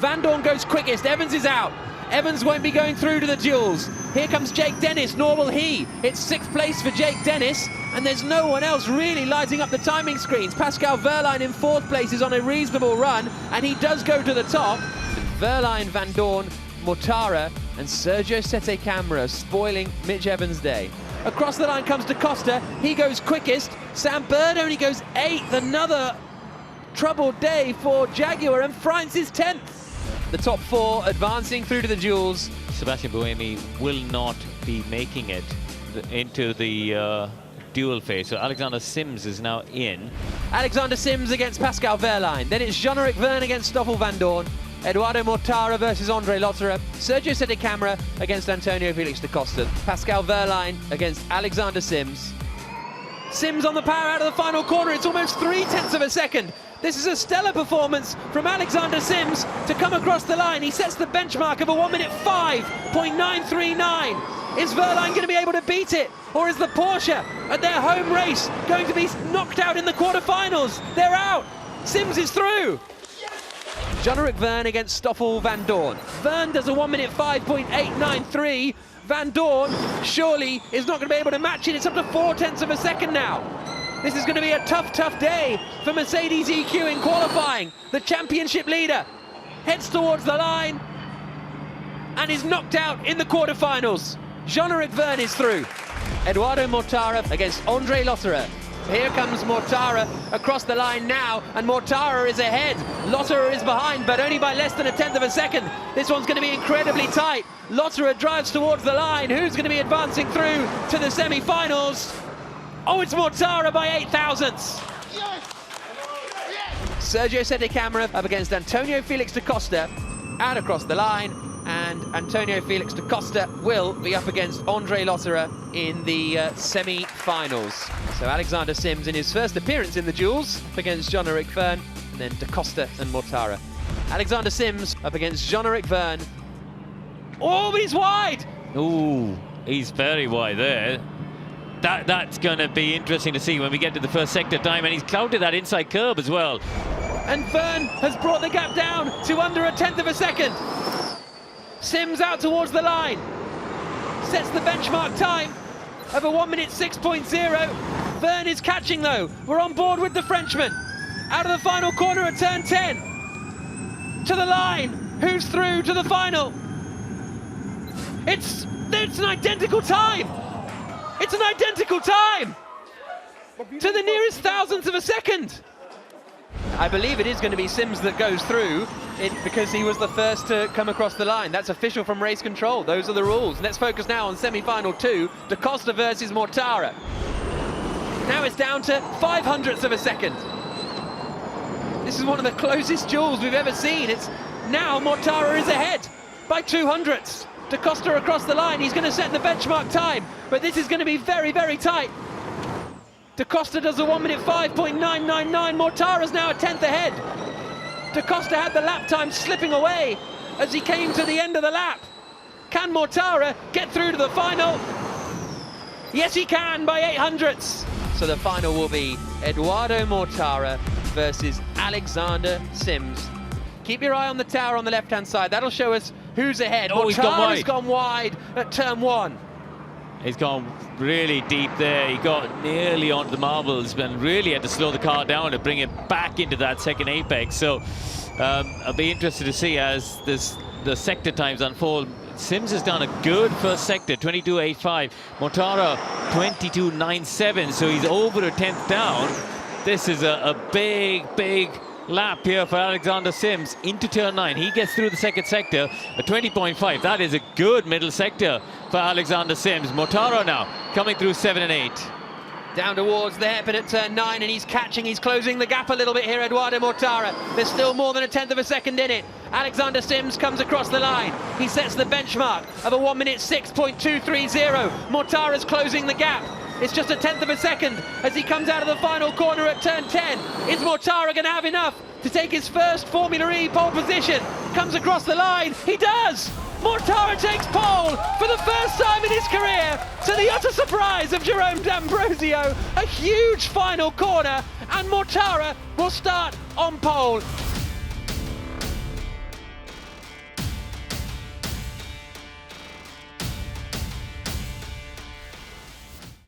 Vandoorne goes quickest, Evans is out. Evans won't be going through to the duels. Here comes Jake Dennis, nor will he. It's 6th place for Jake Dennis, and there's no one else really lighting up the timing screens. Pascal Wehrlein in 4th place is on a reasonable run, and he does go to the top. Wehrlein, Vandoorne, Mortara, and Sergio Sette Camara spoiling Mitch Evans' day. Across the line comes Da Costa, he goes quickest. Sam Bird only goes 8th, another troubled day for Jaguar, and Freins is 10th. The top 4 advancing through to the duels. Sebastian Buemi will not be making it into the duel phase, so Alexander Sims is now in. Alexander Sims against Pascal Wehrlein, then it's Jean-Eric Verne against Stoffel Vandoorne, Eduardo Mortara versus Andre Lotterer, Sergio Sette Camara against Antonio Felix da Costa, Pascal Wehrlein against Alexander Sims. Sims on the power out of the final corner, it's almost 0.3 of a second. This is a stellar performance from Alexander Sims to come across the line. He sets the benchmark of a 1:05.939. Is Wehrlein going to be able to beat it? Or is the Porsche at their home race going to be knocked out in the quarterfinals? They're out. Sims is through. Jean-Eric Verne against Stoffel Vandoorne. Verne does a 1:05.893. Vandoorne surely is not going to be able to match it. It's up to 0.4 of a second now. This is going to be a tough day for Mercedes EQ in qualifying. The championship leader heads towards the line and is knocked out in the quarterfinals. Jean-Eric Verne is through. Eduardo Mortara against Andre Lotterer. Here comes Mortara across the line now, and Mortara is ahead. Lotterer is behind, but only by less than 1/10 of a second. This one's going to be incredibly tight. Lotterer drives towards the line. Who's going to be advancing through to the semi-finals? Oh, it's Mortara by 8 thousandths. Sergio Sette Camara up against Antonio Felix da Costa, out across the line, and Antonio Felix da Costa will be up against Andre Lotterer in the semi-finals. So Alexander Sims in his first appearance in the duels up against Jean-Eric Verne, and then da Costa and Mortara. Alexander Sims up against Jean-Eric Verne. Oh, but he's wide! Ooh, he's very wide there. That's going to be interesting to see when we get to the first sector time, and he's clouded that inside curb as well. And Verne has brought the gap down to under 1/10 of a second. Sims out towards the line, sets the benchmark time of a 1:06.0. Verne is catching though. We're on board with the Frenchman. Out of the final corner at turn 10. To the line. Who's through to the final? It's an identical time. It's an identical time to the nearest thousandth of a second. I believe it is going to be Sims that goes through because he was the first to come across the line. That's official from race control. Those are the rules. Let's focus now on semi-final 2, Da Costa versus Mortara. Now it's down to 0.05 of a second. This is one of the closest duels we've ever seen. It's now Mortara is ahead by 0.02. Da Costa across the line, he's going to set the benchmark time, but this is going to be very, very tight. Da Costa does a 1:05.999, Mortara's now a 10th ahead. Da Costa had the lap time slipping away as he came to the end of the lap. Can Mortara get through to the final? Yes, he can by 0.08. So the final will be Eduardo Mortara versus Alexander Sims. Keep your eye on the tower on the left-hand side. That'll show us who's ahead. Oh, he's gone wide. Mortara's gone wide at turn 1. He's gone really deep there. He got nearly onto the marbles, but really had to slow the car down to bring it back into that second apex. So I'll be interested to see as the sector times unfold. Sims has done a good first sector, 22.85. Mortara, 22.97. So he's over a 10th down. This is a big lap here for Alexander Sims into turn 9. He gets through the second sector, a 20.5. That is a good middle sector for Alexander Sims. Mortara now coming through 7 and 8. Down towards the hairpin at turn 9, and he's catching, he's closing the gap a little bit here, Eduardo Mortara. There's still more than 1/10 of a second in it. Alexander Sims comes across the line. He sets the benchmark of a 1:06.230. Mortara's closing the gap. It's just 1/10 of a second as he comes out of the final corner at turn 10. Is Mortara going to have enough to take his first Formula E pole position? Comes across the line. He does! Mortara takes pole for the first time in his career, to the utter surprise of Jerome D'Ambrosio. A huge final corner, and Mortara will start on pole.